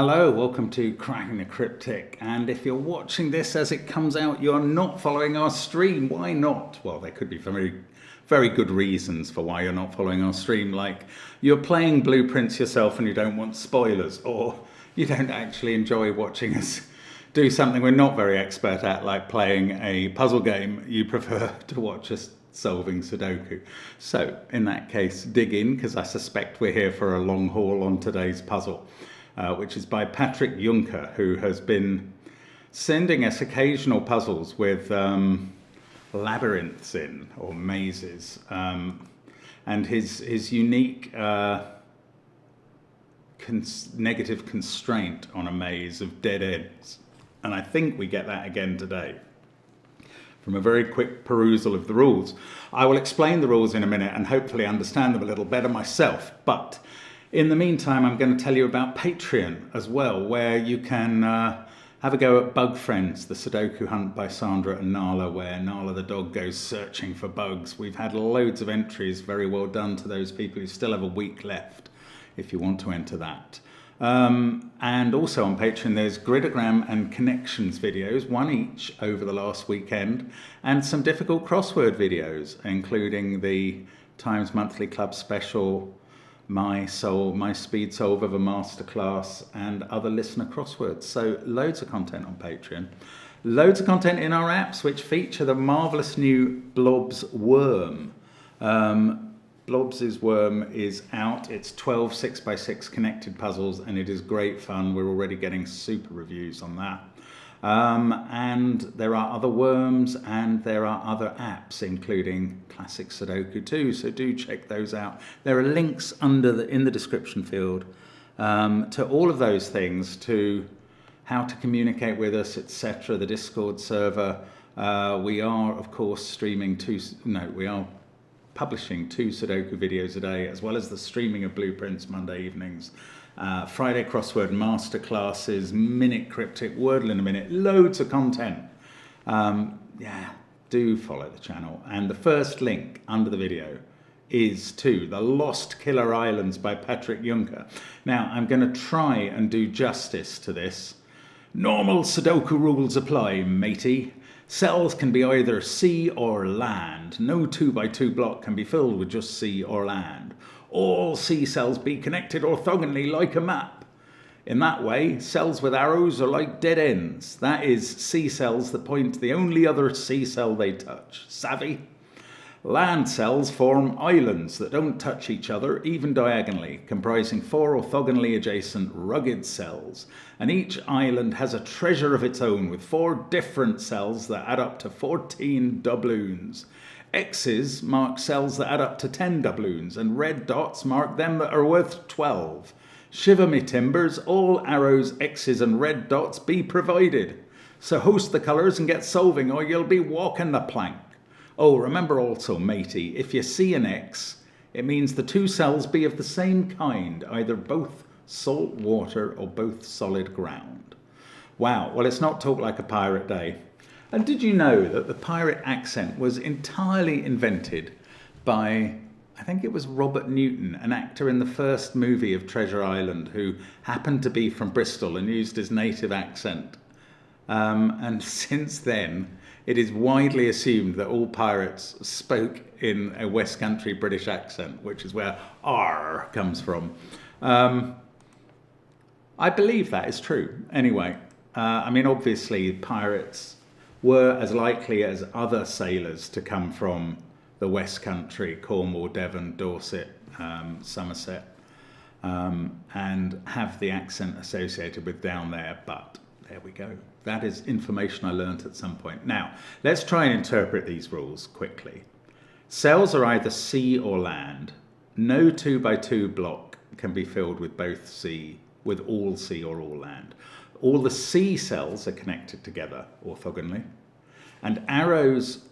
Hello, welcome to Cracking the Cryptic, and if you're watching this as it comes out, you're not following our stream. Why not? Well, there could be very good reasons for why you're not following our stream, like you're playing Blueprints yourself and you don't want spoilers, or you don't actually enjoy watching us do something we're not very expert at, like playing a puzzle game. You prefer to watch us solving Sudoku. So, in that case, dig in, because I suspect we're here for a long haul on today's puzzle. Which is by Patrick Juncker, who has been sending us occasional puzzles with labyrinths in, or mazes, and his unique negative constraint on a maze of dead ends. And I think we get that again today from a very quick perusal of the rules. I will explain the rules in a minute and hopefully understand them a little better myself, but in the meantime, I'm going to tell you about Patreon as well, where you can have a go at Bug Friends, the Sudoku hunt by Sandra and Nala, where Nala the dog goes searching for bugs. We've had loads of entries. Very well done to those people who still have a week left, if you want to enter that. And also on Patreon, there's gridogram and connections videos, one each over the last weekend, and some difficult crossword videos, including the Times Monthly Club special, My Speed Solve of a Masterclass, and other listener crosswords. So loads of content on Patreon. Loads of content in our apps, which feature the marvellous new Blobs Worm. Blobs' Worm is out. It's 12 6x6 connected puzzles, and it is great fun. We're already getting super reviews on that. And there are other worms, and there are other apps, including Classic Sudoku too, so do check those out. There are links in the description field to all of those things, to how to communicate with us, etc., the Discord server. We are, of course, we are publishing 2 Sudoku videos a day, as well as the streaming of Blueprints Monday evenings. Friday crossword masterclasses, minute cryptic, Wordle in a minute, loads of content. Do follow the channel. And the first link under the video is to The Lost Killer Islands by Patrick Juncker. Now, I'm going to try and do justice to this. Normal Sudoku rules apply, matey. Cells can be either sea or land. No 2x2 block can be filled with just sea or land. All C cells be connected orthogonally like a map. In that way, cells with arrows are like dead ends. That is, C cells that point to the only other C cell they touch. Savvy? Land cells form islands that don't touch each other, even diagonally, comprising 4 orthogonally adjacent rugged cells. And each island has a treasure of its own, with 4 different cells that add up to 14 doubloons. X's mark cells that add up to 10 doubloons, and red dots mark them that are worth 12. Shiver me timbers, all arrows, X's and red dots be provided. So host the colours and get solving, or you'll be walking the plank. Oh, remember also, matey, if you see an X, it means the 2 cells be of the same kind, either both salt water or both solid ground. Wow, well, it's not Talk Like a Pirate Day. And did you know that the pirate accent was entirely invented by, I think it was Robert Newton, an actor in the first movie of Treasure Island, who happened to be from Bristol and used his native accent. And since then, it is widely assumed that all pirates spoke in a West Country British accent, which is where R comes from. I believe that is true. Anyway, obviously pirates were as likely as other sailors to come from the West Country, Cornwall, Devon, Dorset, Somerset, and have the accent associated with down there, but there we go. That is information I learnt at some point. Now, let's try and interpret these rules quickly. Cells are either sea or land. No 2x2 block can be filled with all sea or all land. All the C cells are connected together orthogonally, and arrows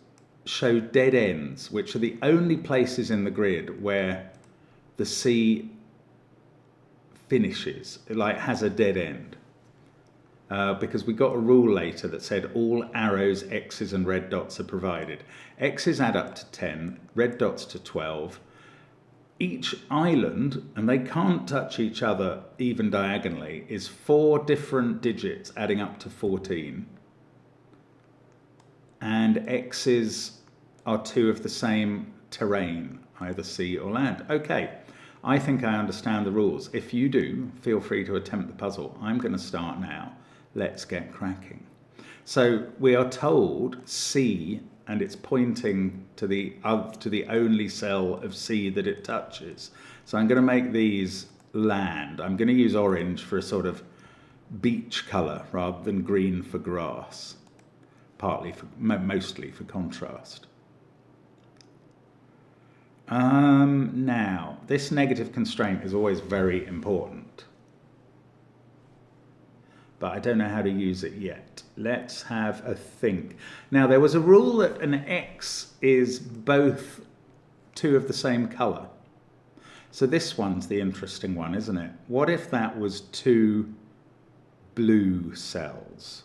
show dead ends, which are the only places in the grid where the C finishes, has a dead end. Because we got a rule later that said all arrows, X's and red dots are provided. X's add up to 10, red dots to 12, each island, and they can't touch each other even diagonally, is 4 different digits adding up to 14. And x's are 2 of the same terrain, either sea or land. Okay, I think I understand the rules. If you do, feel free to attempt the puzzle. I'm going to start now. Let's get cracking. So we are told C, and it's pointing to the only cell of C that it touches. So I'm going to make these land. I'm going to use orange for a sort of beach colour rather than green for grass, mostly for contrast. Now, this negative constraint is always very important, but I don't know how to use it yet. Let's have a think. Now, there was a rule that an X is both 2 of the same colour. So this one's the interesting one, isn't it? What if that was 2 blue cells?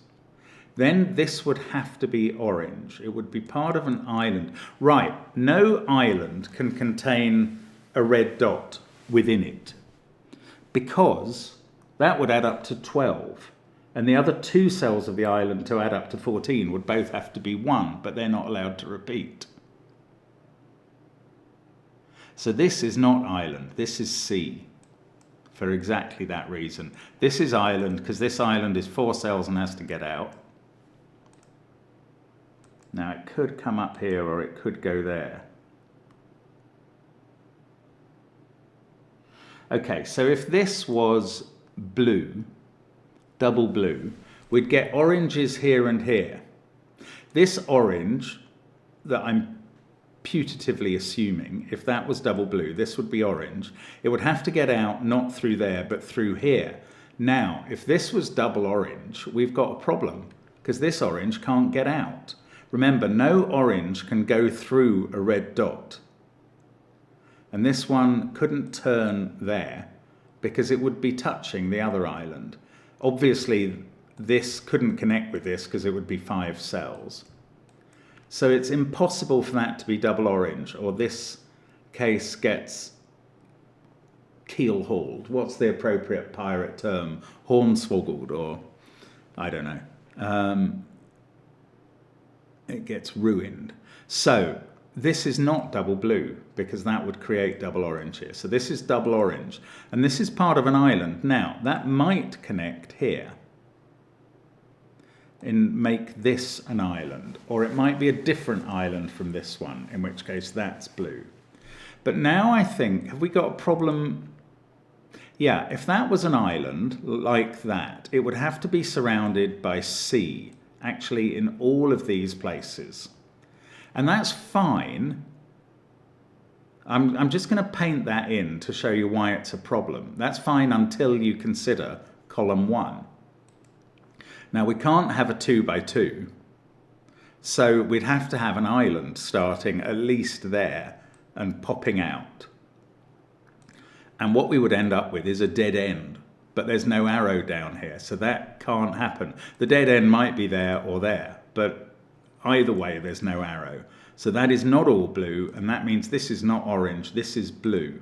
Then this would have to be orange. It would be part of an island. Right, no island can contain a red dot within it, because that would add up to 12. And the other 2 cells of the island to add up to 14 would both have to be 1, but they're not allowed to repeat. So this is not island, this is sea, for exactly that reason. This is island because this island is 4 cells and has to get out. Now it could come up here or it could go there. Okay, so if this was blue, double blue, we'd get oranges here and here. This orange that I'm putatively assuming, if that was double blue, this would be orange. It would have to get out not through there, but through here. Now, if this was double orange, we've got a problem, because this orange can't get out. Remember, no orange can go through a red dot. And this one couldn't turn there, because it would be touching the other island. Obviously, this couldn't connect with this because it would be 5 cells. So it's impossible for that to be double orange, or this case gets keel-hauled. What's the appropriate pirate term? Hornswoggled, or I don't know. It gets ruined. So this is not double blue, because that would create double orange here. So this is double orange, and this is part of an island. Now, that might connect here and make this an island, or it might be a different island from this one, in which case that's blue. But now I think, have we got a problem? Yeah, if that was an island like that, it would have to be surrounded by sea, actually in all of these places. And that's fine. I'm just going to paint that in to show you why it's a problem. That's fine until you consider column 1. Now, we can't have a 2 by 2, so we'd have to have an island starting at least there and popping out. And what we would end up with is a dead end, but there's no arrow down here, so that can't happen. The dead end might be there or there, but either way, there's no arrow. So that is not all blue, and that means this is not orange, this is blue.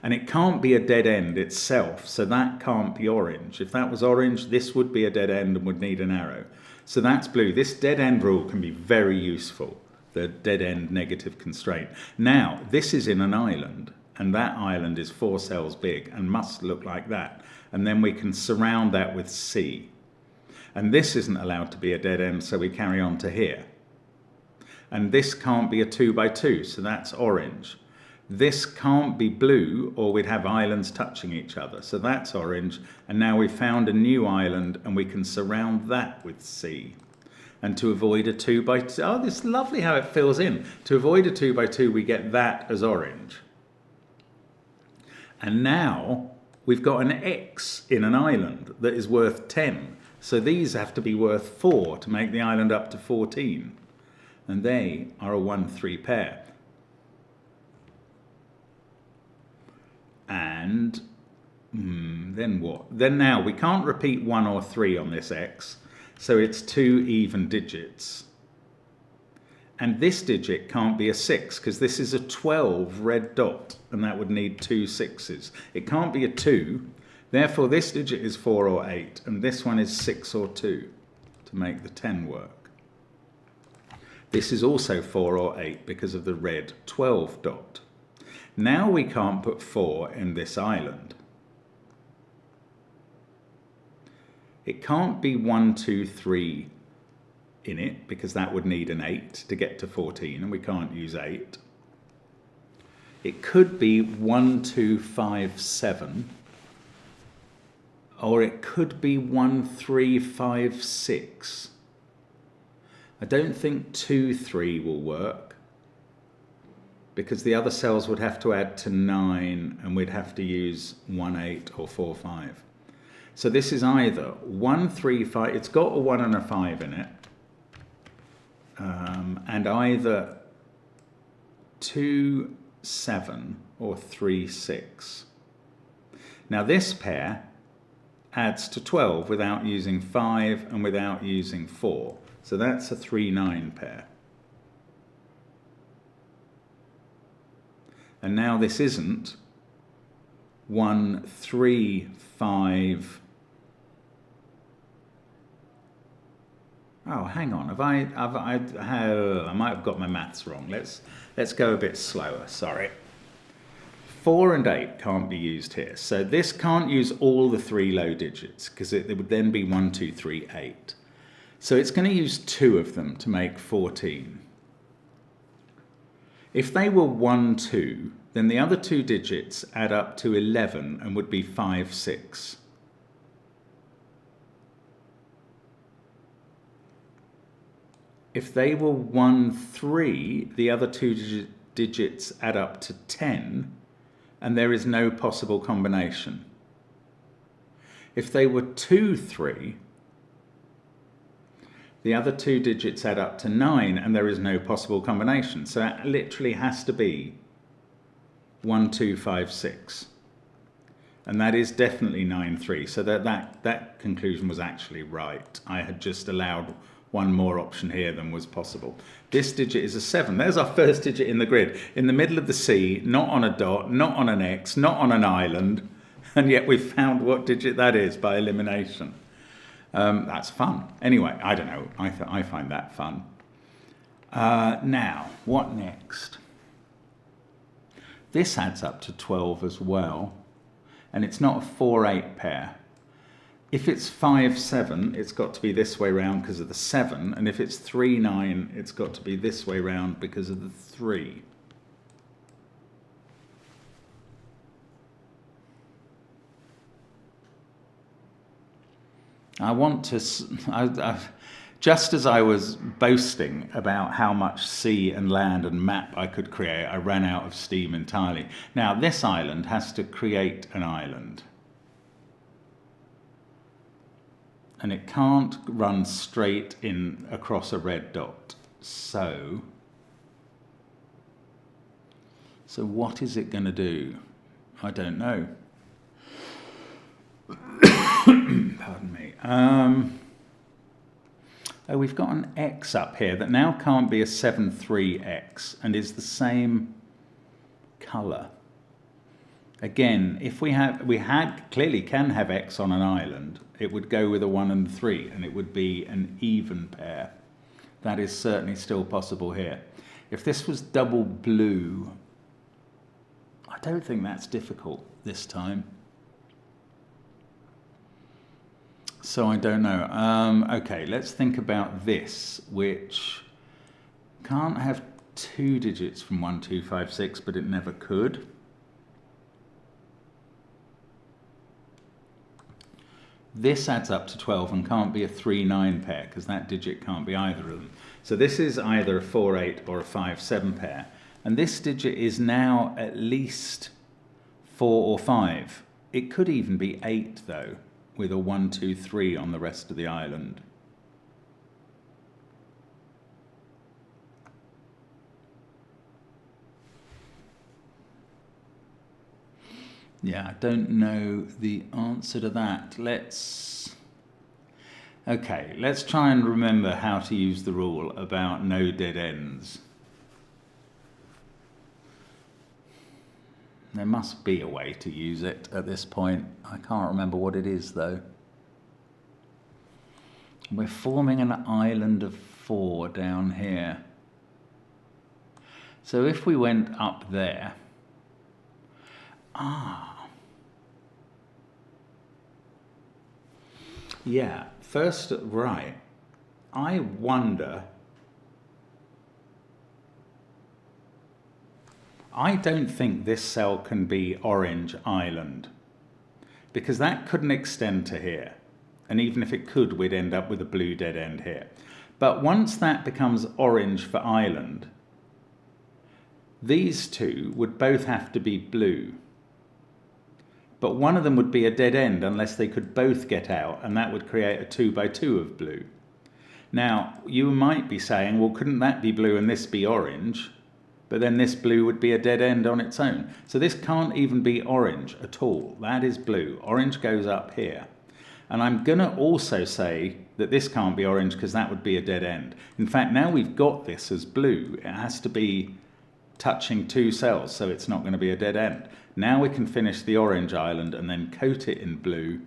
And it can't be a dead end itself, so that can't be orange. If that was orange, this would be a dead end and would need an arrow. So that's blue. This dead end rule can be very useful, the dead end negative constraint. Now, this is in an island, and that island is 4 cells big and must look like that. And then we can surround that with C. And this isn't allowed to be a dead end, so we carry on to here. And this can't be a 2 by 2, so that's orange. This can't be blue, or we'd have islands touching each other, so that's orange. And now we've found a new island, and we can surround that with C. And to avoid a 2 by 2, oh, this is lovely how it fills in. To avoid a 2 by 2, we get that as orange. And now we've got an X in an island that is worth 10. So these have to be worth 4 to make the island up to 14. And they are a 1-3 pair. And then what? Then now we can't repeat 1 or 3 on this X, so it's 2 even digits. And this digit can't be a 6 because this is a 12 red dot and that would need 2 6s. It can't be a 2, therefore this digit is 4 or 8 and this one is 6 or 2 to make the 10 work. This is also 4 or 8 because of the red 12 dot. Now we can't put 4 in this island. It can't be 1, 2, 3 in it because that would need an 8 to get to 14 and we can't use 8. It could be 1, 2, 5, 7 or it could be 1, 3, 5, 6. I don't think 2, 3 will work because the other cells would have to add to 9 and we'd have to use 1, 8 or 4, 5. So this is either 1, 3, 5, it's got a 1 and a 5 in it, and either 2, 7 or 3, 6. Now this pair adds to 12 without using 5 and without using 4. So that's a 3, 9 pair. And now this isn't 1, 3, 5. Oh, hang on. I might have got my maths wrong. Let's go a bit slower. Sorry. 4 and 8 can't be used here. So this can't use all the 3 low digits because it would then be 1, 2, 3, 8. So it's going to use 2 of them to make 14. If they were 1, 2, then the other 2 digits add up to 11 and would be 5, 6. If they were 1, 3, the other 2 digits add up to 10, and there is no possible combination. If they were 2, 3, the other 2 digits add up to 9, and there is no possible combination. So that literally has to be 1, 2, 5, 6. And that is definitely 9, 3. So that conclusion was actually right. I had just allowed one more option here than was possible. This digit is a 7. There's our first digit in the grid. In the middle of the C, not on a dot, not on an X, not on an island, and yet we've found what digit that is by elimination. That's fun. Anyway, I don't know. I find that fun. Now, what next? This adds up to 12 as well, and it's not a 4, 8 pair. If it's 5, 7, it's got to be this way round because of the 7. And if it's 3, 9, it's got to be this way round because of the 3. I want to, just as I was boasting about how much sea and land and map I could create, I ran out of steam entirely. Now this island has to create an island. And it can't run straight in across a red dot. So what is it going to do? I don't know. Pardon me. Oh, we've got an X up here that now can't be a 7, 3X and is the same colour. Again, if we clearly can have X on an island, it would go with a 1 and 3, and it would be an even pair. That is certainly still possible here. If this was double blue, I don't think that's difficult this time. So I don't know. Okay, let's think about this, which can't have 2 digits from 1, 2, 5, 6, but it never could. This adds up to 12 and can't be a 3, 9 pair because that digit can't be either of them. So this is either a 4, 8 or a 5, 7 pair. And this digit is now at least 4 or 5. It could even be 8 though, with a 1, 2, 3 on the rest of the island. Yeah, I don't know the answer to that. Okay, let's try and remember how to use the rule about no dead ends. There must be a way to use it at this point. I can't remember what it is though. We're forming an island of 4 down here. So if we went up there, yeah, first, right, I wonder, I don't think this cell can be orange island, because that couldn't extend to here. And even if it could, we'd end up with a blue dead end here. But once that becomes orange for island, these two would both have to be blue. But one of them would be a dead end unless they could both get out, and that would create a 2 by 2 of blue. Now, you might be saying, well, couldn't that be blue and this be orange? But then this blue would be a dead end on its own. So this can't even be orange at all. That is blue. Orange goes up here. And I'm going to also say that this can't be orange because that would be a dead end. In fact, now we've got this as blue, it has to be touching 2 cells, so it's not going to be a dead end. Now we can finish the orange island and then coat it in blue.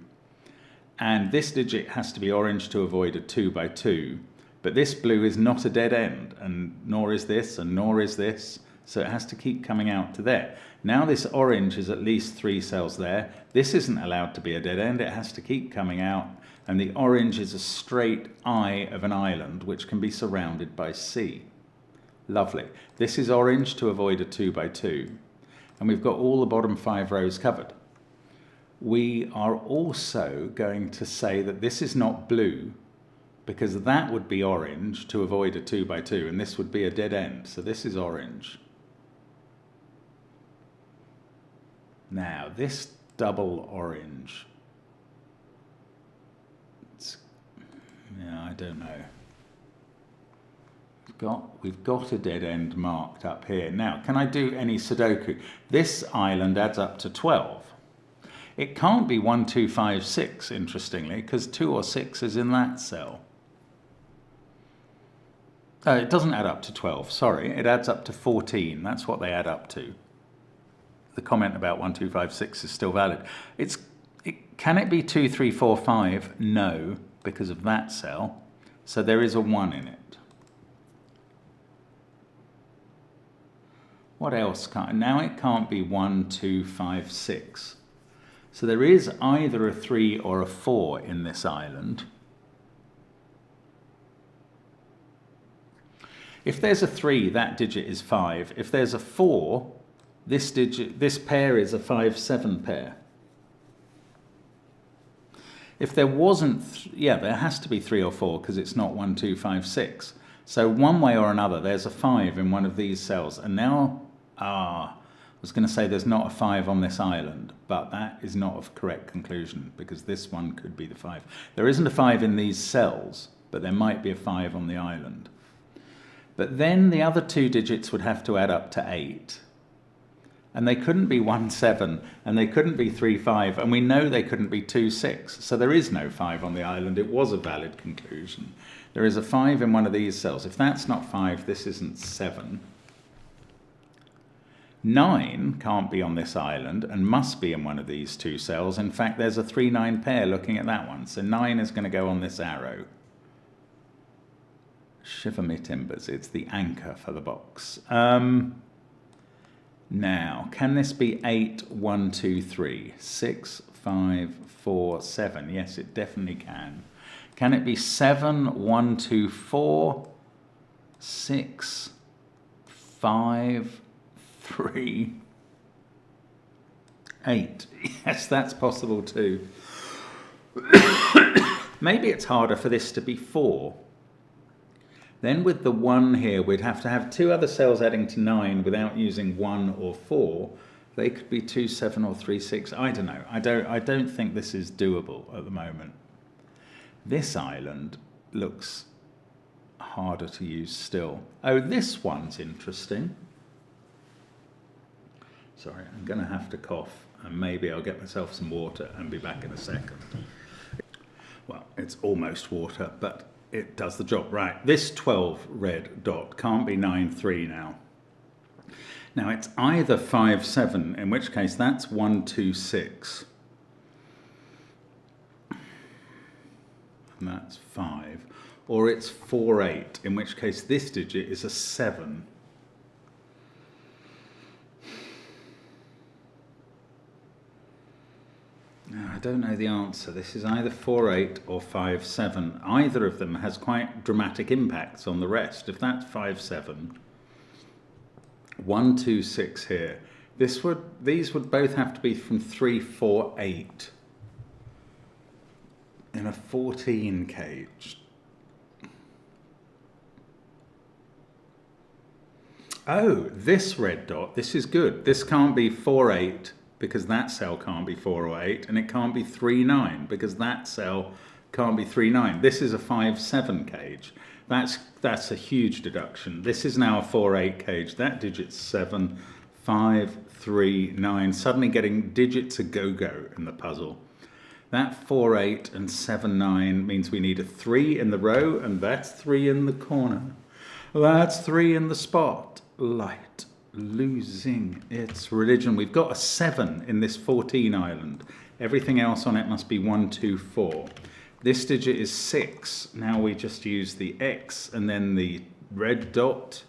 And this digit has to be orange to avoid a 2 by 2. But this blue is not a dead end, and nor is this, and nor is this. So it has to keep coming out to there. Now this orange is at least 3 cells there. This isn't allowed to be a dead end. It has to keep coming out. And the orange is a straight eye of an island, which can be surrounded by C. Lovely. This is orange to avoid a 2 by 2. And we've got all the bottom 5 rows covered. We are also going to say that this is not blue, because that would be orange to avoid a 2 by 2, and this would be a dead end. So this is orange. Now, this double orange, yeah, I don't know. We've got a dead end marked up here. Now, can I do any Sudoku? This island adds up to 12. It can't be 1, 2, 5, 6, interestingly, because 2 or 6 is in that cell. It doesn't add up to 12, sorry. It adds up to 14. That's what they add up to. The comment about 1, 2, 5, 6 is still valid. Can it be 2, 3, 4, 5? No, because of that cell. So there is a 1 in it. What else can't? Now it can't be 1, 2, 5, 6. So there is either a 3 or a 4 in this island. If there's a 3, that digit is 5. If there's a 4, this pair is a 5, 7 pair. If there wasn't, there has to be 3 or 4 because it's not 1, 2, 5, 6. So one way or another, there's a 5 in one of these cells. And now, I was going to say there's not a 5 on this island, but that is not a correct conclusion because this one could be the 5. There isn't a 5 in these cells, but there might be a 5 on the island. But then the other 2 digits would have to add up to 8. And they couldn't be 1, 7, and they couldn't be 3, 5, and we know they couldn't be 2, 6. So there is no 5 on the island. It was a valid conclusion. There is a 5 in one of these cells. If that's not 5, this isn't 7. 9 can't be on this island and must be in one of these 2 cells. In fact, there's a 3, 9 pair looking at that one. So 9 is going to go on this arrow. Shiver me timbers, it's the anchor for the box. Now, can this be 8, 1, 2, 3, 6, 5, 4, 7? Yes, it definitely can. Can it be 7, 1, 2, 4, 6, 5, 3, 8? Yes, that's possible too. Maybe it's harder for this to be 4. Then with the 1 here, we'd have to have 2 other cells adding to 9 without using 1 or 4. They could be 2, 7 or 3, 6. I don't know. I don't think this is doable at the moment. This island looks harder to use still. Oh, this one's interesting. Sorry, I'm going to have to cough, and maybe I'll get myself some water and be back in a second. Well, it's almost water, but it does the job. Right, this 12 red dot can't be 9, 3 now. Now it's either 5, 7, in which case that's 1, 2, 6. And that's 5. Or it's 4, 8, in which case this digit is a 7. Now, I don't know the answer. This is either 4, 8 or 5, 7. Either of them has quite dramatic impacts on the rest. If that's 5, 7, 1, 2, 6 here. These would both have to be from 3, 4, 8 in a 14 cage. Oh, this red dot, this is good. This can't be 4, 8 because that cell can't be 4 or 8, and it can't be 3, 9 because that cell can't be 3, 9. This is a 5, 7 cage. That's a huge deduction. This is now a 4, 8 cage. That digit's 7, 5, 3, 9. Suddenly getting digits a go-go in the puzzle. That 4, 8 and 7, 9 means we need a 3 in the row, and that's 3 in the corner. That's 3 in the spot. Light losing its religion. We've got a 7 in this 14 island. Everything else on it must be 1, 2, 4. This digit is 6. Now we just use the X and then the red dot.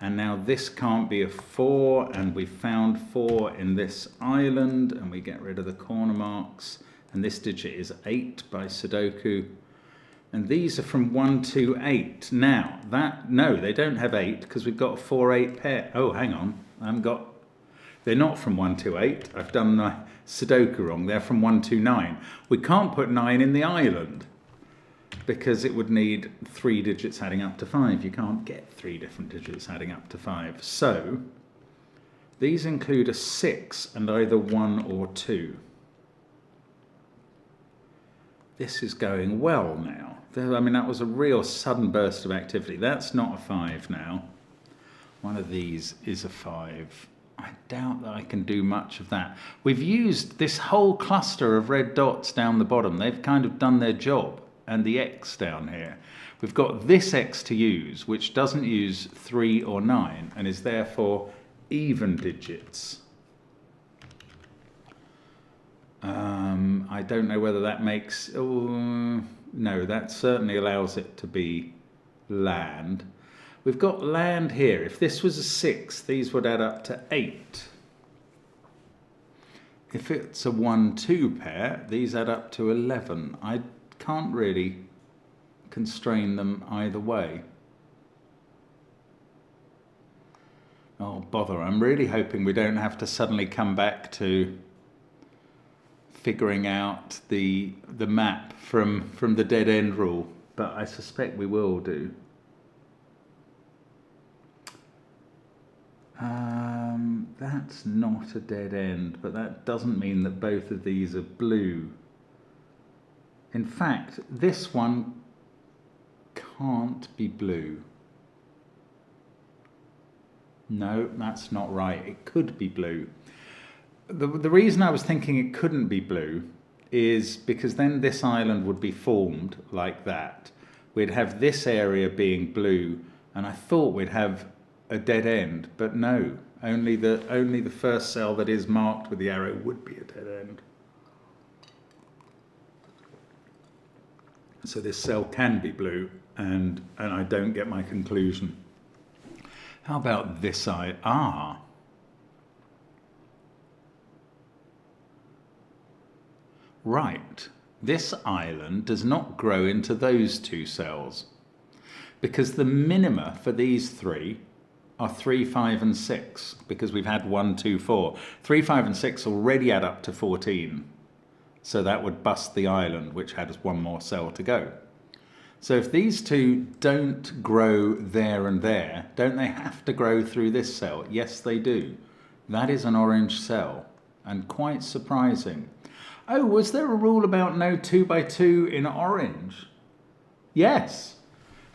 And now this can't be a 4, and we found 4 in this island, and we get rid of the corner marks. And this digit is 8 by Sudoku. And these are from 1, 2, 8. Now, no, they don't have 8 because we've got a 4, 8 pair. Oh, hang on. They're not from 1, 2, 8. I've done my Sudoku wrong. They're from 1, 2, 9. We can't put 9 in the island because it would need 3 digits adding up to 5. You can't get 3 different digits adding up to 5. So, these include a 6 and either 1 or 2. This is going well now. I mean, that was a real sudden burst of activity. That's not a 5 now. One of these is a 5. I doubt that I can do much of that. We've used this whole cluster of red dots down the bottom. They've kind of done their job. And the X down here. We've got this X to use, which doesn't use 3 or 9, and is therefore even digits. I don't know whether that makes... no, that certainly allows it to be land. We've got land here. If this was a 6, these would add up to 8. If it's a 1, 2 pair, these add up to 11. I can't really constrain them either way. Oh, bother. I'm really hoping we don't have to suddenly come back to figuring out the map from the dead end rule, but I suspect we will do. That's not a dead end, but that doesn't mean that both of these are blue. In fact, this one can't be blue. No, that's not right. It could be blue. The reason I was thinking it couldn't be blue is because then this island would be formed like that. We'd have this area being blue, and I thought we'd have a dead end, but no. Only the first cell that is marked with the arrow would be a dead end. So this cell can be blue, and I don't get my conclusion. How about this side? Right. This island does not grow into those 2 cells because the minima for these 3 are 3, 5, and 6 because we've had 1, 2, 4. 3, 5, and 6 already add up to 14. So that would bust the island, which has 1 more cell to go. So if these 2 don't grow there and there, don't they have to grow through this cell? Yes, they do. That is an orange cell, and quite surprising. Oh, was there a rule about no 2 by 2 in orange? Yes,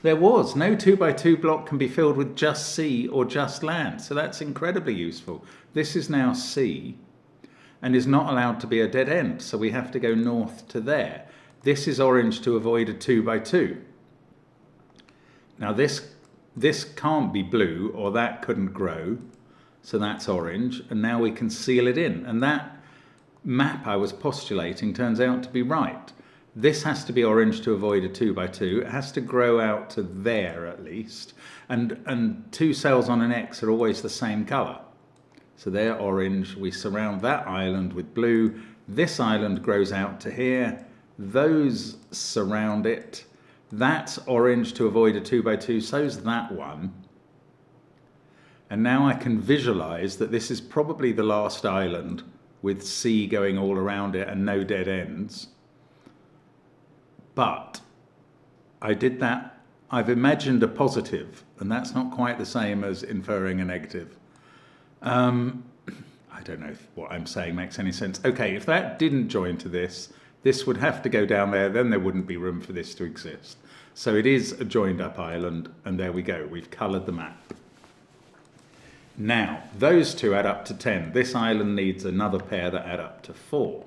there was. No 2 by 2 block can be filled with just sea or just land. So that's incredibly useful. This is now sea and is not allowed to be a dead end. So we have to go north to there. This is orange to avoid a 2 by 2. Now this can't be blue, or that couldn't grow, so that's orange, and now we can seal it in. And that map I was postulating turns out to be right. This has to be orange to avoid a 2 by 2. It has to grow out to there at least. And two cells on an X are always the same colour. So they're orange. We surround that island with blue. This island grows out to here. Those surround it. That's orange to avoid a 2 by 2. So's that one. And now I can visualise that this is probably the last island with C going all around it and no dead ends. But I did that. I've imagined a positive, and that's not quite the same as inferring a negative. I don't know if what I'm saying makes any sense. Okay, if that didn't join to this would have to go down there, then there wouldn't be room for this to exist. So it is a joined up island, and there we go. We've coloured the map. Now, those two add up to 10. This island needs another pair that add up to 4.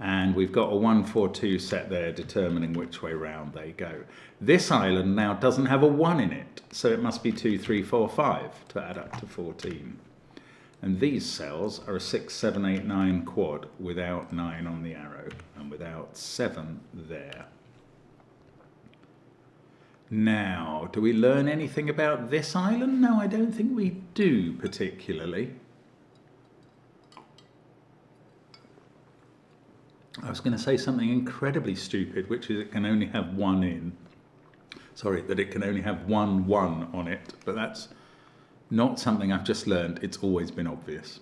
And we've got a 1, 4, 2 set there determining which way round they go. This island now doesn't have a 1 in it, so it must be 2, 3, 4, 5 to add up to 14. And these cells are a 6, 7, 8, 9 quad without 9 on the arrow and without 7 there. Now, do we learn anything about this island? No, I don't think we do particularly. I was going to say something incredibly stupid, which is it can only have 1 in. Sorry, that it can only have 1 1 on it, but that's not something I've just learned. It's always been obvious.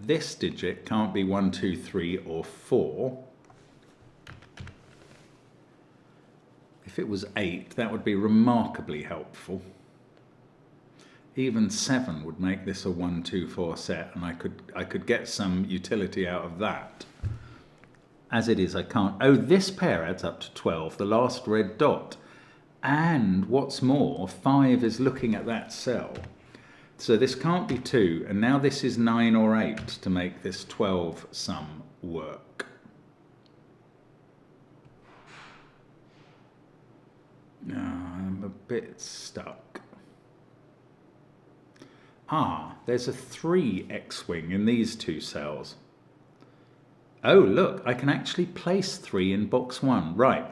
This digit can't be 1, 2, 3, or 4. If it was 8, that would be remarkably helpful. Even 7 would make this a 1, 2, 4 set, and I could get some utility out of that. As it is, I can't. Oh, this pair adds up to 12, the last red dot. And what's more, 5 is looking at that cell. So this can't be 2, and now this is 9 or 8 to make this 12 sum work. No, I'm a bit stuck. Ah, there's a 3 X-wing in these two cells. Oh, look, I can actually place 3 in box 1. Right,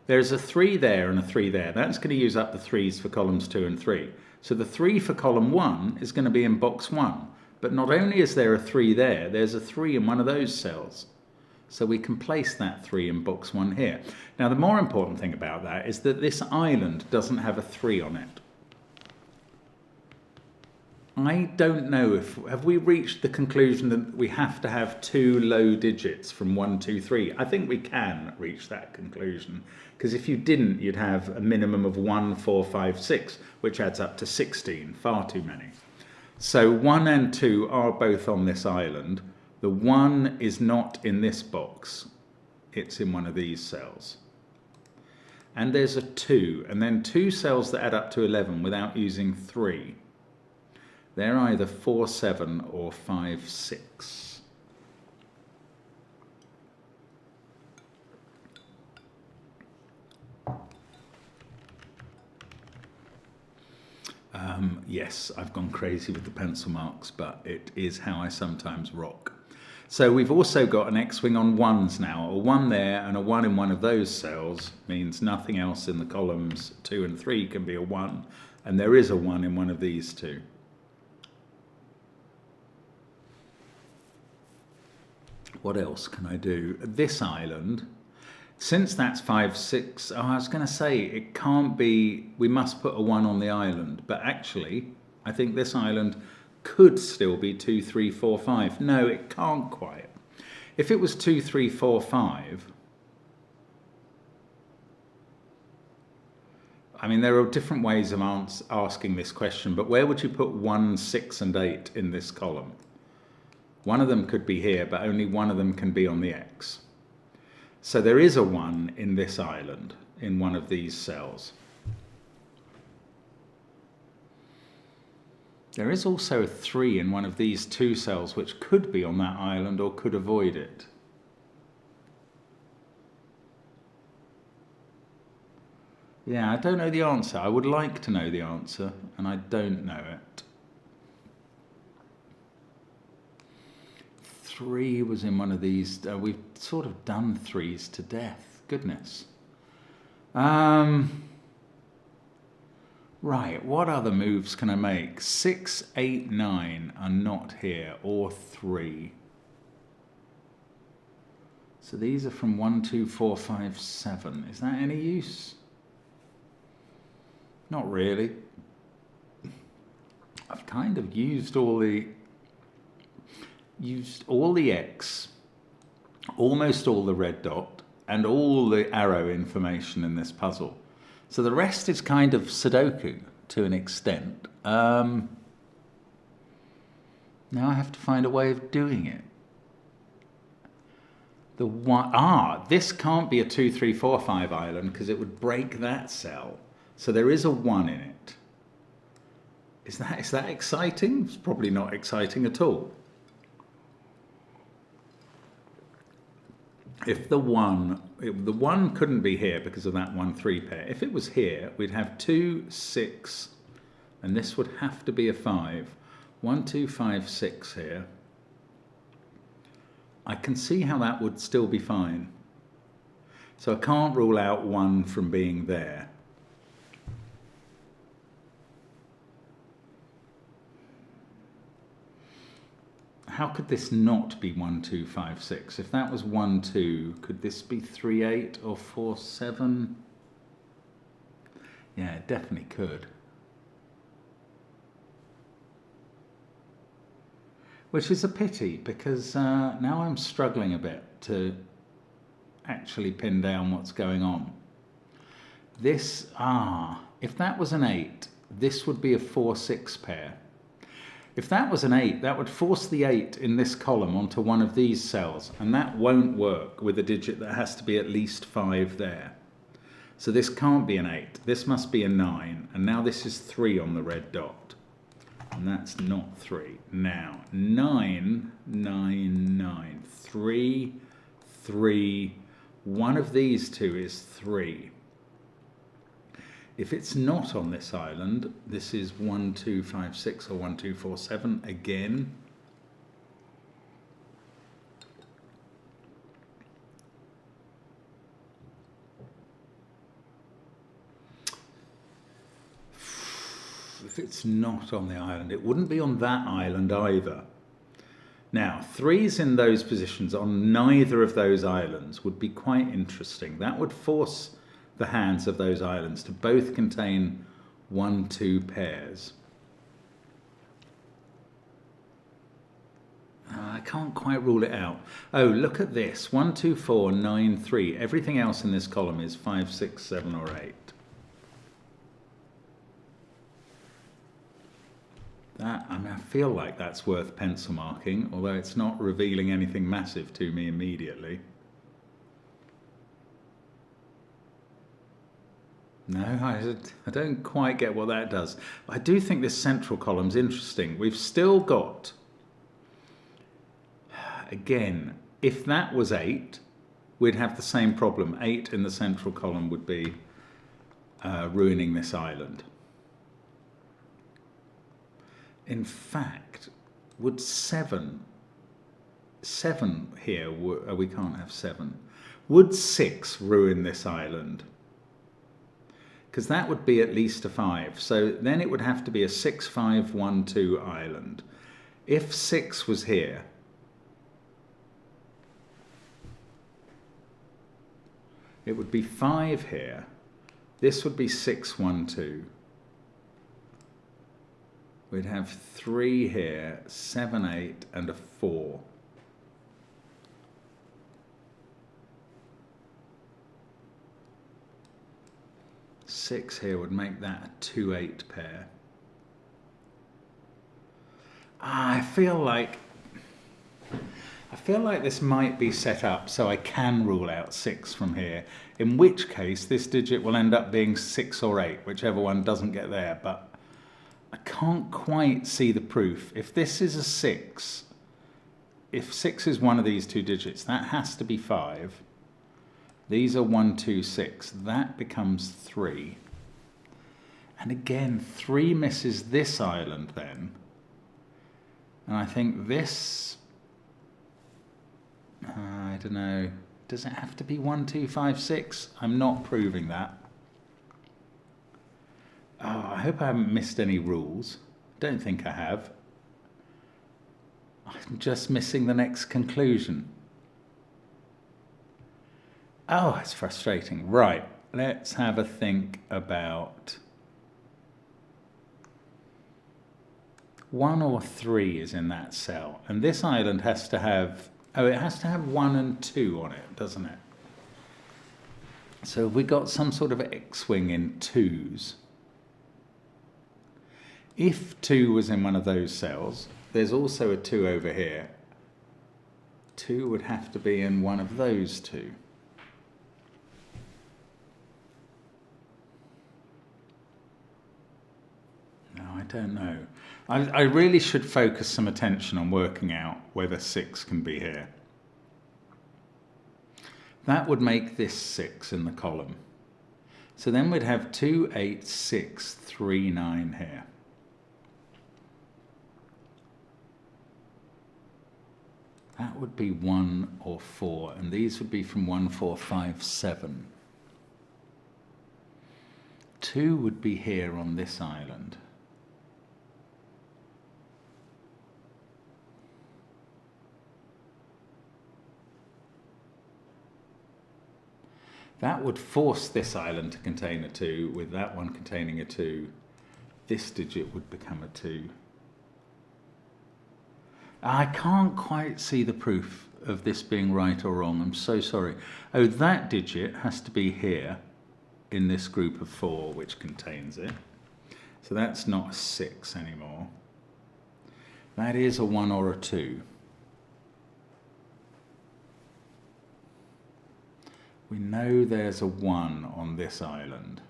there's a 3 there and a 3 there. That's going to use up the 3s for columns 2 and 3. So the 3 for column 1 is going to be in box 1. But not only is there a 3 there, there's a 3 in one of those cells. So we can place that 3 in box 1 here. Now, the more important thing about that is that this island doesn't have a 3 on it. I don't know have we reached the conclusion that we have to have 2 low digits from 1, 2, 3. I think we can reach that conclusion, because if you didn't, you'd have a minimum of 1, 4, 5, 6, which adds up to 16, far too many. So 1 and 2 are both on this island. The 1 is not in this box. It's in one of these cells. And there's a 2, and then 2 cells that add up to 11 without using 3. They're either 4, 7 or 5, 6. Yes, I've gone crazy with the pencil marks, but it is how I sometimes rock. So we've also got an X-wing on 1s now. A 1 there and a 1 in one of those cells means nothing else in the columns 2 and 3 can be a 1. And there is a 1 in one of these two. What else can I do? This island, since that's 5, 6, I was going to say it can't be, we must put a 1 on the island, but actually I think this island could still be 2, 3, 4, 5. No, it can't quite. If it was 2, 3, 4, 5, I mean, there are different ways of asking this question, but where would you put 1, 6 and 8 in this column? One of them could be here, but only one of them can be on the X. So there is a 1 in this island, in one of these cells. There is also a 3 in one of these two cells, which could be on that island or could avoid it. Yeah, I don't know the answer. I would like to know the answer, and I don't know it. 3 was in one of these. We've sort of done 3s to death. Goodness. Right, what other moves can I make? 6, 8, 9 are not here, or 3. So these are from 1, 2, 4, 5, 7. Is that any use? Not really. I've kind of used all the X, almost all the red dot, and all the arrow information in this puzzle. So the rest is kind of Sudoku to an extent. Now I have to find a way of doing it. This can't be a 2, 3, 4, 5 island because it would break that cell. So there is a 1 in it. Is that exciting? It's probably not exciting at all. If the 1 couldn't be here because of that 1, 3 pair. If it was here, we'd have 2, 6, and this would have to be a 5. 1, 2, 5, 6 here. I can see how that would still be fine. So I can't rule out 1 from being there. How could this not be 1, 2, 5, 6? If that was 1, 2, could this be 3, 8 or 4, 7? Yeah, it definitely could. Which is a pity because now I'm struggling a bit to actually pin down what's going on. This, if that was an 8, this would be a 4, 6 pair. If that was an 8, that would force the 8 in this column onto one of these cells, and that won't work with a digit that has to be at least 5 there. So this can't be an 8, this must be a 9, and now this is 3 on the red dot. And that's not 3. Now, 9, 9, 9, 3, 3, one of these two is 3. If it's not on this island, this is 1, 2, 5, 6 or 1, 2, 4, 7 again. If it's not on the island, it wouldn't be on that island either. Now, 3s in those positions on neither of those islands would be quite interesting. That would force the hands of those islands to both contain 1, 2 pairs. I can't quite rule it out. Oh, look at this. 1, 2, 4, 9, 3. Everything else in this column is 5, 6, 7 or 8. I feel like that's worth pencil marking, although it's not revealing anything massive to me immediately. No, I don't quite get what that does. I do think this central column's interesting. We've still got, again, if that was 8, we'd have the same problem. 8 in the central column would be ruining this island. In fact, would 7 here, we can't have 7. Would 6 ruin this island? Because that would be at least a 5. So then it would have to be a 6, 5, 1, 2 island. If 6 was here, it would be 5 here. This would be 6, 1, 2. We'd have 3 here, 7, 8, and a 4. Six here would make that a 2, 8 pair. I feel like this might be set up so I can rule out 6 from here, in which case this digit will end up being 6 or 8, whichever one doesn't get there, but I can't quite see the proof. If this is a 6, if 6 is one of these two digits, that has to be 5. These are 1, 2, 6. That becomes 3. And again, 3 misses this island then. And I think this, I don't know, does it have to be 1, 2, 5, 6? I'm not proving that. Oh, I hope I haven't missed any rules. Don't think I have. I'm just missing the next conclusion. Oh, it's frustrating. Right, let's have a think about 1 or 3 is in that cell. And this island has to have, it has to have 1 and 2 on it, doesn't it? So we got some sort of X-wing in 2s. If 2 was in one of those cells, there's also a 2 over here. 2 would have to be in one of those 2. No, I don't know. I really should focus some attention on working out whether 6 can be here. That would make this 6 in the column. So then we'd have 2, 8, 6, 3, 9 here. That would be 1 or 4, and these would be from 1, 4, 5, 7. 2 would be here on this island. That would force this island to contain a 2, with that one containing a 2. This digit would become a 2. I can't quite see the proof of this being right or wrong. I'm so sorry. Oh, that digit has to be here in this group of 4, which contains it. So that's not a 6 anymore. That is a 1 or a 2. We know there's a 1 on this island.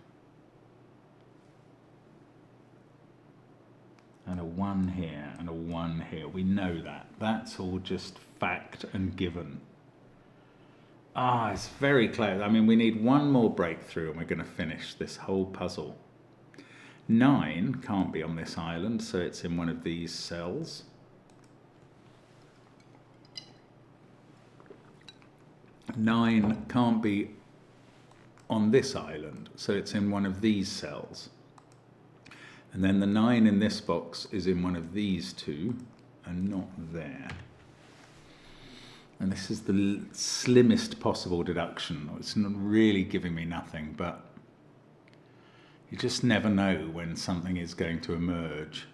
And a 1 here, and a 1 here. We know that. That's all just fact and given. Ah, it's very close. I mean, we need one more breakthrough and we're going to finish this whole puzzle. 9 can't be on this island, so it's in one of these cells. Nine can't be on this island, so it's in one of these cells. And then the 9 in this box is in one of these 2 and not there. And this is the slimmest possible deduction. It's not really giving me nothing, but you just never know when something is going to emerge.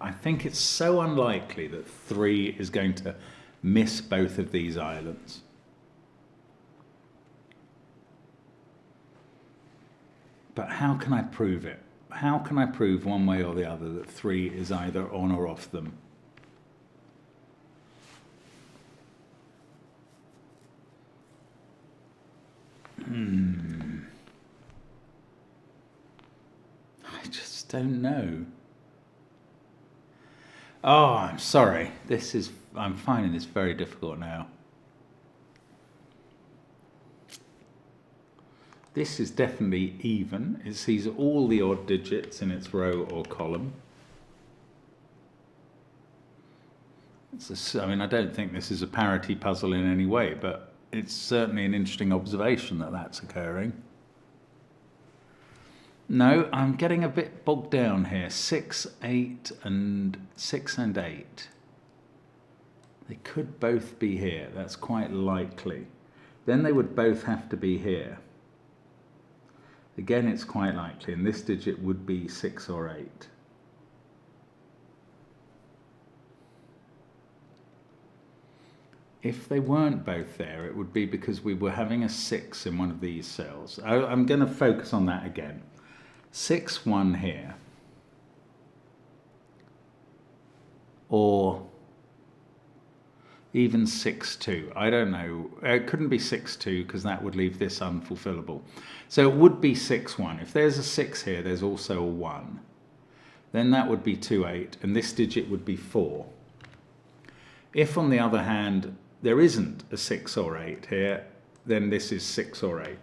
I think it's so unlikely that 3 is going to miss both of these islands. But how can I prove it? How can I prove one way or the other that 3 is either on or off them? I just don't know. Oh, I'm sorry. I'm finding this very difficult now. This is definitely even. It sees all the odd digits in its row or column. I mean, I don't think this is a parity puzzle in any way, but it's certainly an interesting observation that that's occurring. No, I'm getting a bit bogged down here. 6, 8, and 6 and 8. They could both be here. That's quite likely. Then they would both have to be here. Again, it's quite likely, and this digit would be 6 or 8. If they weren't both there, it would be because we were having a 6 in one of these cells. I'm going to focus on that again. 6, 1 here. Or even 6, 2. I don't know. It couldn't be 6, 2 because that would leave this unfulfillable. So it would be 6, 1. If there's a 6 here, there's also a 1. then that would be 2, 8, and this digit would be 4. If, on the other hand, there isn't a 6 or 8 here, then this is 6 or 8.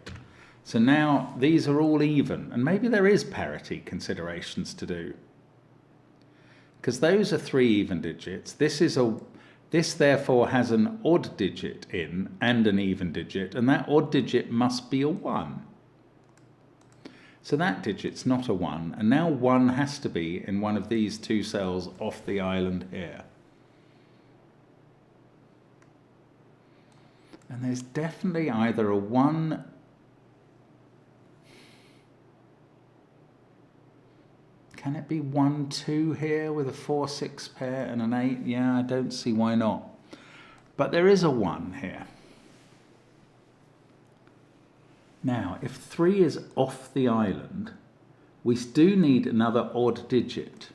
So now these are all even, and maybe there is parity considerations to do. Because those are 3 even digits. This therefore has an odd digit in and an even digit, and that odd digit must be a 1. So that digit's not a 1, and now 1 has to be in one of these 2 cells off the island here. And there's definitely either a 1... Can it be 1, 2 here with a 4, 6 pair and an 8? Yeah, I don't see why not. But there is a 1 here. Now, if 3 is off the island, we do need another odd digit.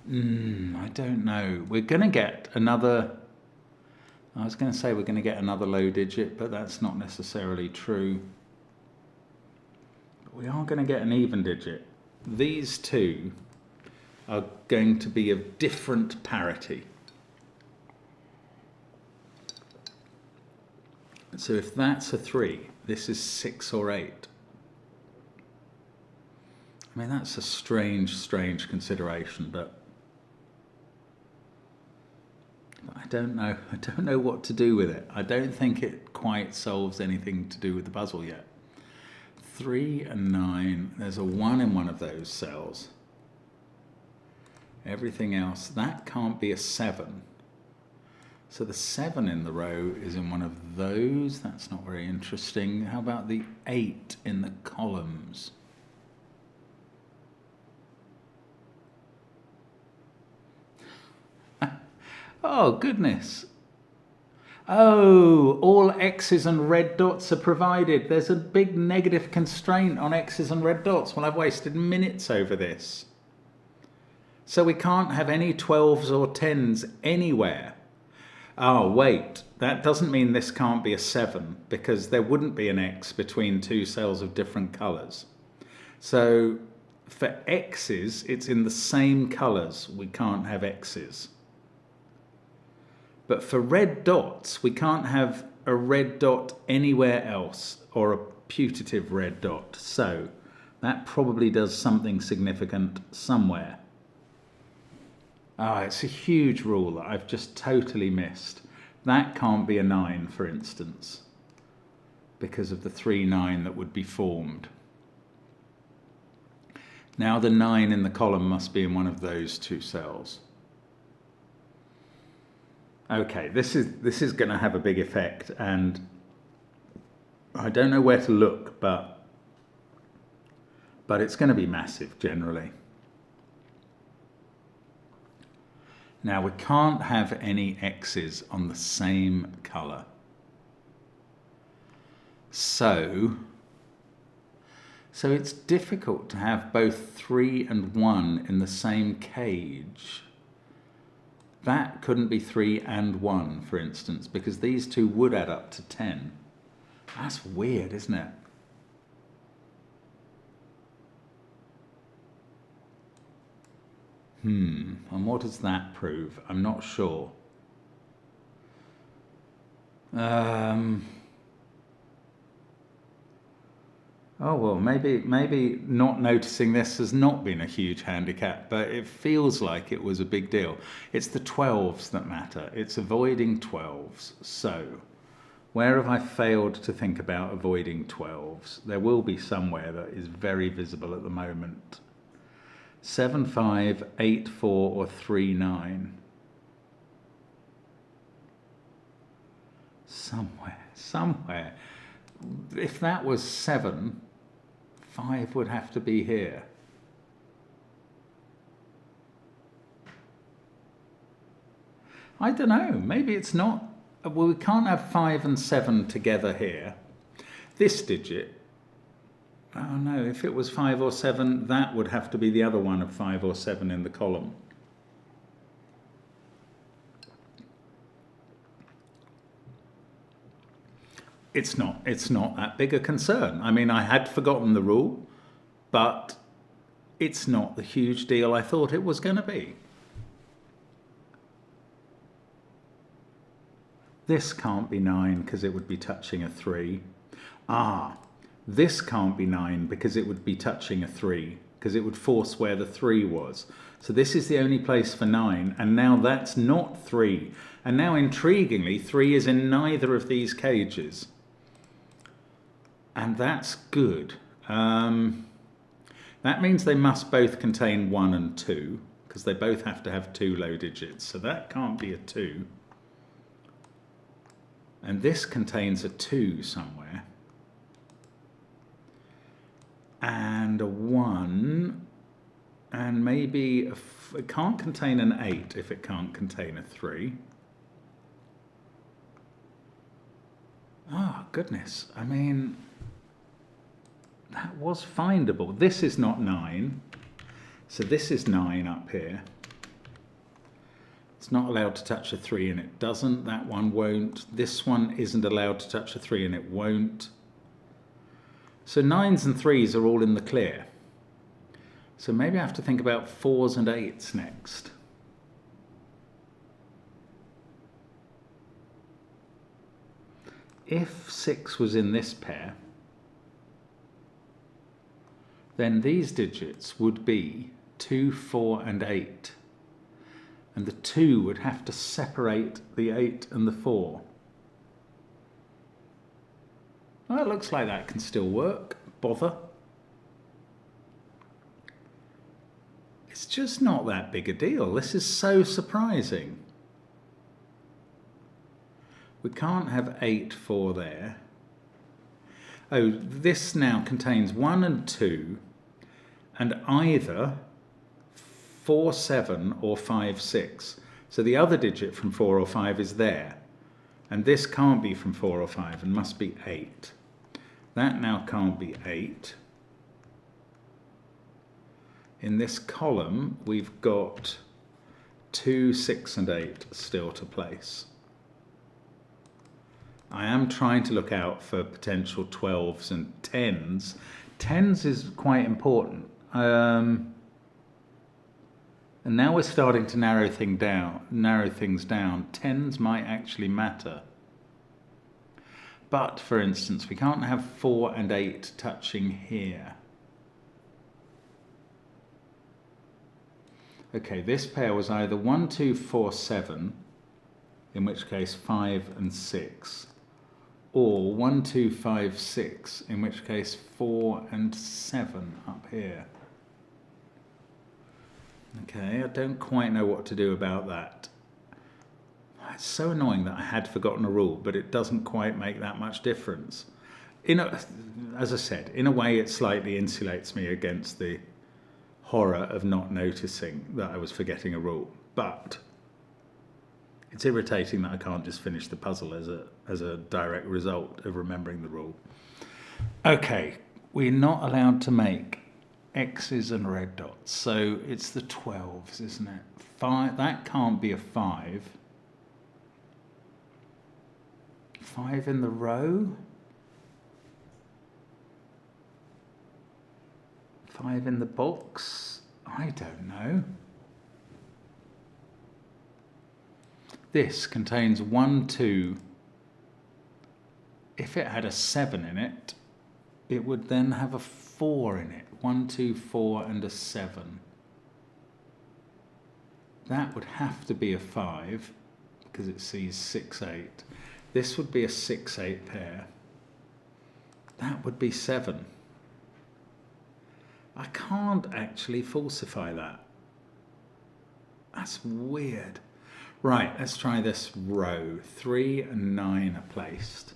I don't know. We're going to get another... I was going to say we're going to get another low digit, but that's not necessarily true. But we are going to get an even digit. These two are going to be of different parity. So if that's a 3, this is 6 or 8. I mean, that's a strange consideration, but I don't know. I don't know what to do with it. I don't think it quite solves anything to do with the puzzle yet. 3 and 9, there's a 1 in one of those cells. Everything else, that can't be a 7. So the 7 in the row is in one of those. That's not very interesting. How about the 8 in the columns? Oh, goodness. Oh, all X's and red dots are provided. There's a big negative constraint on X's and red dots. Well, I've wasted minutes over this. So we can't have any 12s or 10s anywhere. Oh, wait. That doesn't mean this can't be a 7, because there wouldn't be an X between 2 cells of different colours. So for X's, it's in the same colours. We can't have X's. But for red dots, we can't have a red dot anywhere else, or a putative red dot. So that probably does something significant somewhere. Oh, it's a huge rule that I've just totally missed. That can't be a 9, for instance, because of the 3, 9 that would be formed. Now the 9 in the column must be in one of those 2 cells. Okay, this is going to have a big effect, and I don't know where to look, but it's going to be massive generally. Now we can't have any X's on the same colour. So it's difficult to have both 3 and 1 in the same cage. That couldn't be 3 and 1, for instance, because these 2 would add up to 10. That's weird, isn't it? And what does that prove? I'm not sure. Oh, well, maybe not noticing this has not been a huge handicap, but it feels like it was a big deal. It's the 12s that matter. It's avoiding 12s. So, where have I failed to think about avoiding 12s? There will be somewhere that is very visible at the moment. 7, 5, 8, 4, or 3, 9. Somewhere. If that was 7, 5 would have to be here. I don't know, maybe it's not. Well, we can't have 5 and 7 together here. This digit, oh no, if it was 5 or 7, that would have to be the other one of 5 or 7 in the column. it's not that big a concern. I mean, I had forgotten the rule, but it's not the huge deal I thought it was going to be. This can't be 9 because it would be touching a 3. This can't be 9 because it would be touching a 3, because it would force where the 3 was. So this is the only place for 9, and now that's not 3. And now, intriguingly, 3 is in neither of these cages. And that's good. That means they must both contain 1 and 2, because they both have to have 2 low digits. So that can't be a 2. And this contains a 2 somewhere. And a 1. And maybe it can't contain an 8 if it can't contain a 3. Oh, goodness. I mean, that was findable. This is not 9. So this is 9 up here. It's not allowed to touch a 3 and it doesn't. That one won't. This one isn't allowed to touch a 3 and it won't. So 9s and 3s are all in the clear. So maybe I have to think about 4s and 8s next. If 6 was in this pair, then these digits would be 2, 4 and 8. And the 2 would have to separate the 8 and the 4. Well, it looks like that can still work. Bother. It's just not that big a deal. This is so surprising. We can't have 8, 4 there. Oh, this now contains 1 and 2, and either 4, 7 or 5, 6. So the other digit from 4 or 5 is there. And this can't be from 4 or 5 and must be 8. That now can't be 8. In this column, we've got 2, 6 and 8 still to place. I am trying to look out for potential 12s and 10s. 10s is quite important. And now we're starting to narrow things down. 10s might actually matter. But, for instance, we can't have 4 and 8 touching here. Okay, this pair was either 1, 2, 4, 7, in which case 5 and 6, or 1, 2, 5, 6, in which case 4 and 7 up here. Okay, I don't quite know what to do about that. It's so annoying that I had forgotten a rule, but it doesn't quite make that much difference. As I said, in a way it slightly insulates me against the horror of not noticing that I was forgetting a rule. But it's irritating that I can't just finish the puzzle as a direct result of remembering the rule. Okay, we're not allowed to make X's and red dots, so it's the 12s, isn't it? 5, that can't be a 5. 5 in the row? 5 in the box? I don't know. This contains 1, 2. If it had a 7 in it, it would then have a 4 in it. 1, 2, 4 and a 7. That would have to be a 5 because it sees 6, 8. This would be a 6, 8 pair. That would be 7. I can't actually falsify that. That's weird. Right, let's try this row. 3 and 9 are placed.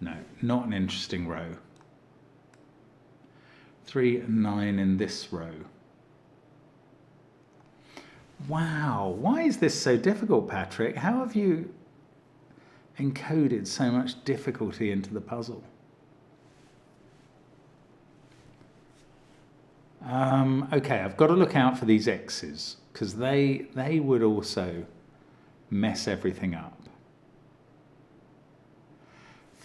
No, not an interesting row. 3 and 9 in this row. Wow, why is this so difficult, Patrick? How have you encoded so much difficulty into the puzzle? Okay, I've got to look out for these X's, because they would also mess everything up.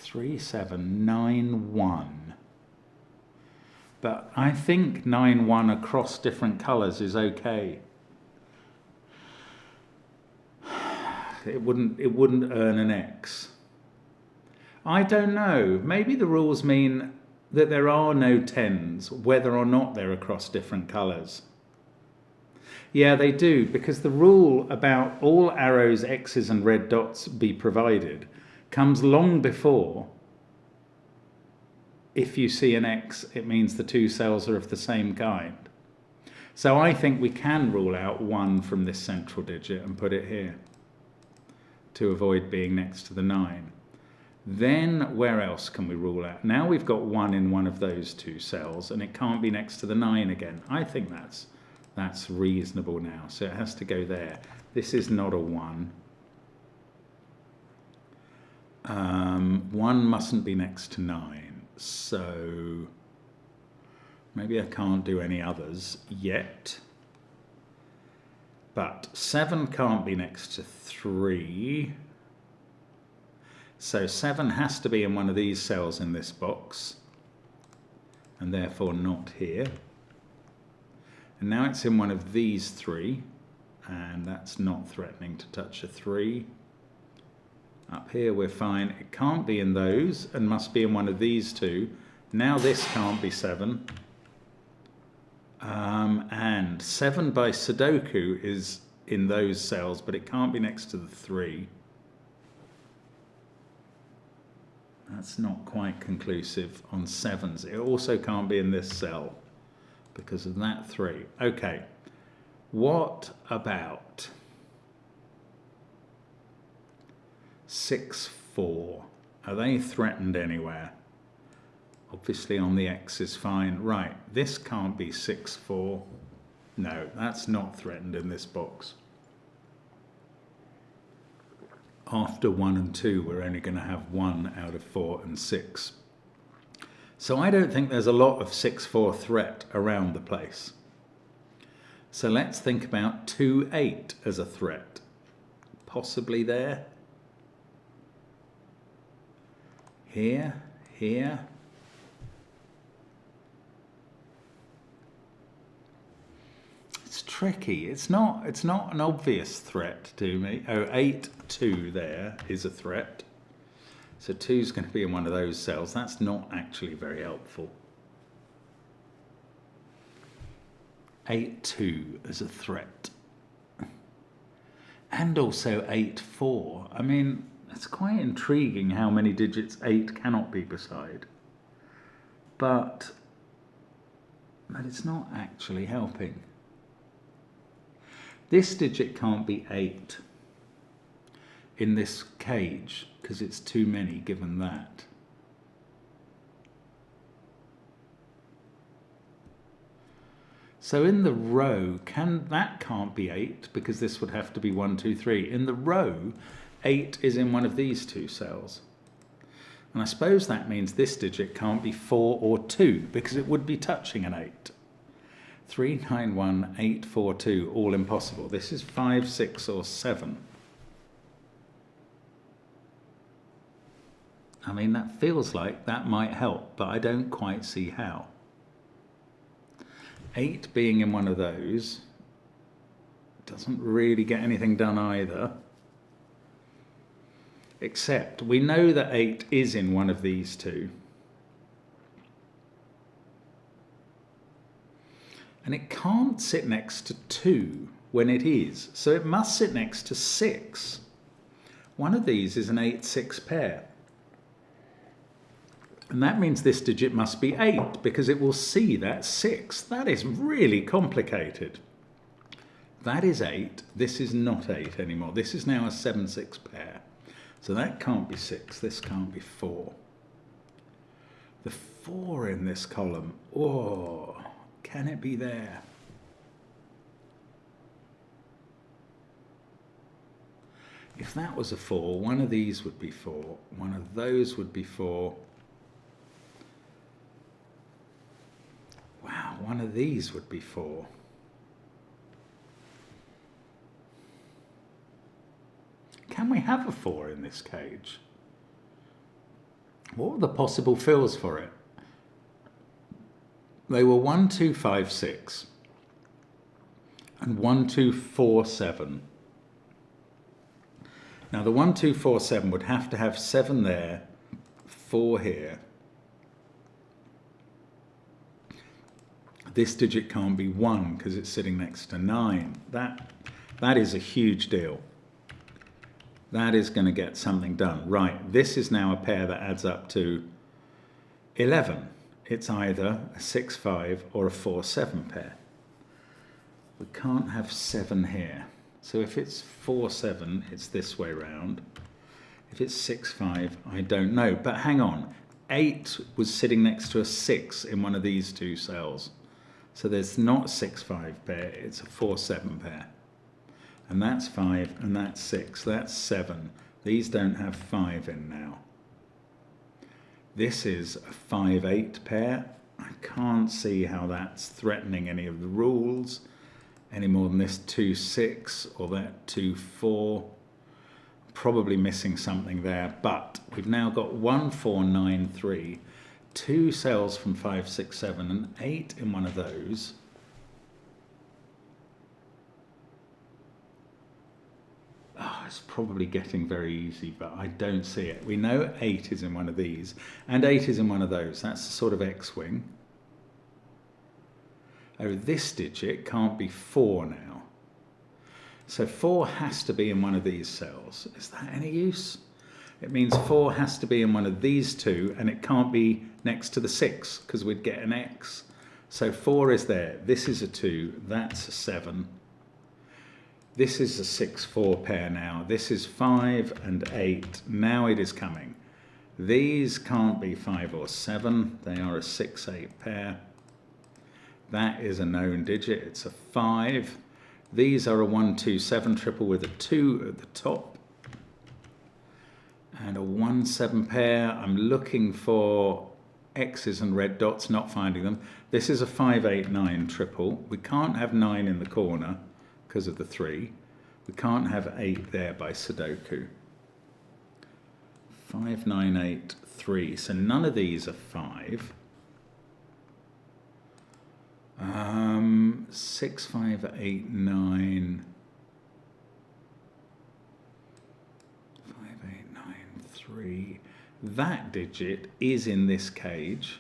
3791. But I think 91 across different colours is okay. It wouldn't earn an X. I don't know. Maybe the rules mean that there are no 10s, whether or not they're across different colours. Yeah, they do, because the rule about all arrows, X's and red dots be provided comes long before. If you see an X, it means the two cells are of the same kind. So I think we can rule out 1 from this central digit and put it here to avoid being next to the 9. Then where else can we rule out? Now we've got 1 in one of those two cells and it can't be next to the 9 again. I think that's reasonable now. So it has to go there. This is not a 1. 1 mustn't be next to 9. So maybe I can't do any others yet. But 7 can't be next to 3. So 7 has to be in one of these cells in this box, and therefore not here. And now it's in one of these 3, and that's not threatening to touch a 3. Up here we're fine. It can't be in those and must be in one of these 2. Now this can't be 7. And 7 by Sudoku is in those cells, but it can't be next to the 3. That's not quite conclusive on 7s. It also can't be in this cell because of that 3. Okay, what about 6, 4? Are they threatened anywhere? Obviously on the X is fine. Right, this can't be 6, 4. No, that's not threatened in this box. After 1 and 2, we're only going to have 1 out of 4 and 6. So I don't think there's a lot of 6, 4 threat around the place. So let's think about 2, 8 as a threat. Possibly there. Here, here. It's tricky. It's not an obvious threat to me. Oh, 8, 2 there is a threat. So 2 is going to be in one of those cells. That's not actually very helpful. 8, 2 as a threat. And also 8, 4. I mean, it's quite intriguing how many digits 8 cannot be beside. But it's not actually helping. This digit can't be 8 in this cage because it's too many given that. So in the row, that can't be 8 because this would have to be 1, 2, 3. In the row, 8 is in one of these two cells. And I suppose that means this digit can't be 4 or 2 because it would be touching an 8. 3, 9, 1, 8, 4, 2, all impossible. This is 5, 6 or 7. I mean, that feels like that might help, but I don't quite see how. 8 being in one of those doesn't really get anything done either. Except we know that 8 is in one of these two. And it can't sit next to 2 when it is. So it must sit next to 6. One of these is an 8, 6 pair. And that means this digit must be 8 because it will see that 6. That is really complicated. That is 8. This is not 8 anymore. This is now a 7, 6 pair. So that can't be 6. This can't be 4. The 4 in this column. Oh, can it be there? If that was a 4, one of these would be 4. One of those would be 4. Wow, one of these would be 4. Can we have a 4 in this cage? What were the possible fills for it? They were 1, 2, 5, 6 and 1, 2, 4, 7. Now the 1, 2, 4, 7 would have to have 7 there, 4 here. This digit can't be 1 because it's sitting next to 9. That is a huge deal. That is going to get something done. Right, this is now a pair that adds up to 11. It's either a 6, 5 or a 4, 7 pair. We can't have 7 here. So if it's 4, 7, it's this way round. If it's 6, 5, I don't know. But hang on, 8 was sitting next to a 6 in one of these two cells. So there's not a 6, 5 pair, it's a 4, 7 pair. And that's 5, and that's 6, that's 7. These don't have 5 in now. This is a 5, 8 pair. I can't see how that's threatening any of the rules any more than this 2, 6 or that 2, 4. Probably missing something there, but we've now got 1, 4, 9, 3, 2 cells from 5, 6, 7 and 8 in one of those. Oh, it's probably getting very easy, but I don't see it. We know 8 is in one of these, and 8 is in one of those. That's the sort of X-wing. Oh, this digit can't be 4 now. So 4 has to be in one of these cells. Is that any use? It means 4 has to be in one of these two, and it can't be next to the 6, because we'd get an X. So 4 is there. This is a 2. That's a 7. This is a 6, 4 pair now. This is 5 and 8. Now it is coming. These can't be 5 or 7. They are a 6, 8 pair. That is a known digit. It's a 5. These are a 1, 2, 7 triple with a 2 at the top. And a 1, 7 pair. I'm looking for X's and red dots, not finding them. This is a 5, 8, 9 triple. We can't have 9 in the corner because of the 3. We can't have 8 there by Sudoku. 5, 9, 8, 3. So none of these are 5. 6, 5, 8, 9. 5, 8, 9, 3. That digit is in this cage,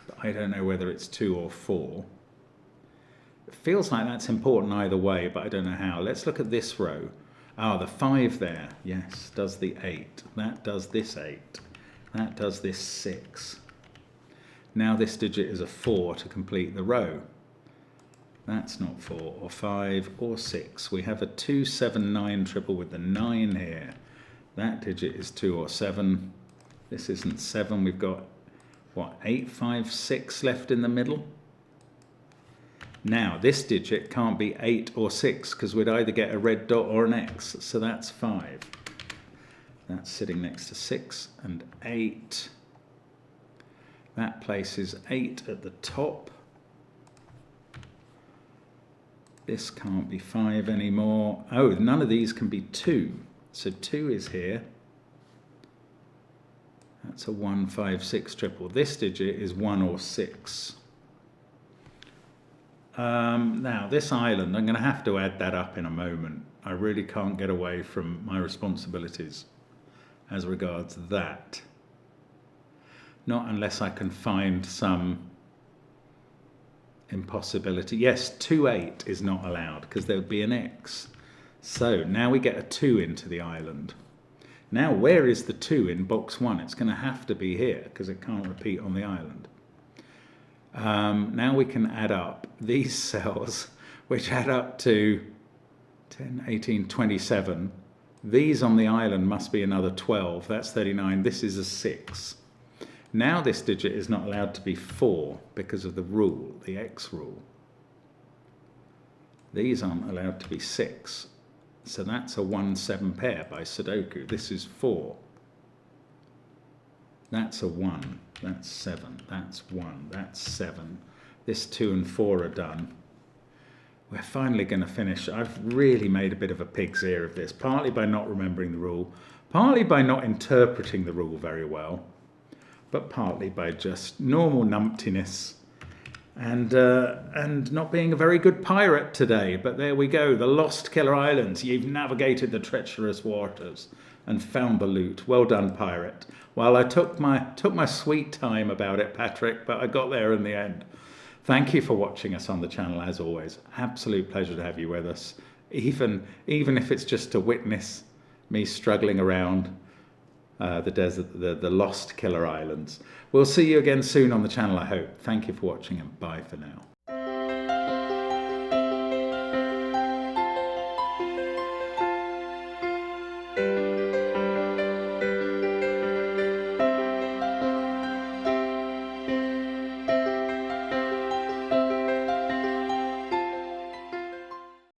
but I don't know whether it's 2 or 4. It feels like that's important either way, but I don't know how. Let's look at this row. Oh, the 5 there, yes, does the 8. That does this 8. That does this 6. Now this digit is a 4 to complete the row. That's not 4 or 5 or 6. We have a 2, 7, 9 triple with the 9 here. That digit is 2 or 7. This isn't 7. We've got, what, 8, 5, 6 left in the middle? Now, this digit can't be 8 or 6 because we'd either get a red dot or an X. So that's 5. That's sitting next to 6 and 8. That places 8 at the top. This can't be 5 anymore. Oh, none of these can be 2. So 2 is here. That's a 1, 5, 6 triple. This digit is 1 or 6. Now, this island, I'm going to have to add that up in a moment. I really can't get away from my responsibilities as regards that. Not unless I can find some impossibility. Yes, 2, 8 is not allowed because there would be an X. So now we get a 2 into the island. Now where is the 2 in box 1? It's going to have to be here because it can't repeat on the island. Now we can add up these cells, which add up to 10, 18, 27. These on the island must be another 12. That's 39. This is a 6. Now this digit is not allowed to be 4 because of the rule, the X rule. These aren't allowed to be 6. So that's a 1, 7 pair by Sudoku. This is 4. That's a 1. That's 7. That's 1. That's 7. This 2 and 4 are done. we're finally going to finish. I've really made a bit of a pig's ear of this, partly by not remembering the rule, partly by not interpreting the rule very well, but partly by just normal numptiness and not being a very good pirate today. But there we go, the Lost Killer Islands. You've navigated the treacherous waters and found the loot. Well done, pirate. Well, I took my sweet time about it, Patrick, but I got there in the end. Thank you for watching us on the channel, as always. Absolute pleasure to have you with us, even if it's just to witness me struggling around the desert, the Lost Killer Islands. We'll see you again soon on the channel, I hope. Thank you for watching, and bye for now.